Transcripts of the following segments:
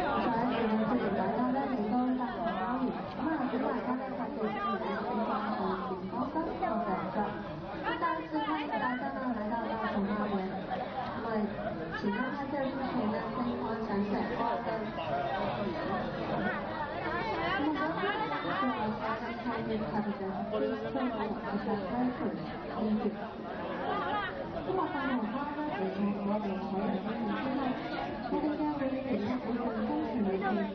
所以呢，歡迎大家咧嚟到大棠花園，咁啊，俾大家咧係對自己嘅健康生活做選擇。不單是歡迎大家呢來到大棠花園，咁啊，請大家在之前呢健康閃閃光燈。咁啊，大棠花咧嚟到我哋海洋公園之後，我哋嘅會員咧會更加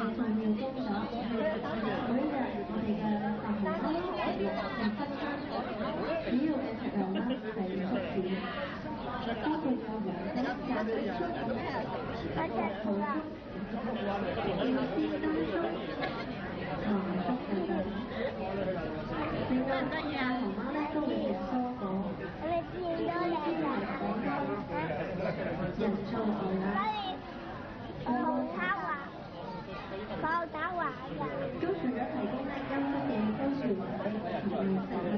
全面嘅接觸我哋嘅重要工作，每日我哋嘅大棠花係分餐，主要嘅食量咧係竹子，包括有黃色、咖喱竹、土竹、吊絲燈竹、糖竹等等。另外，大棠花咧都會食蔬果，人造牛奶。冇打橫㗎。咁除咗提供咧優質嘅高纖維俾同埋食物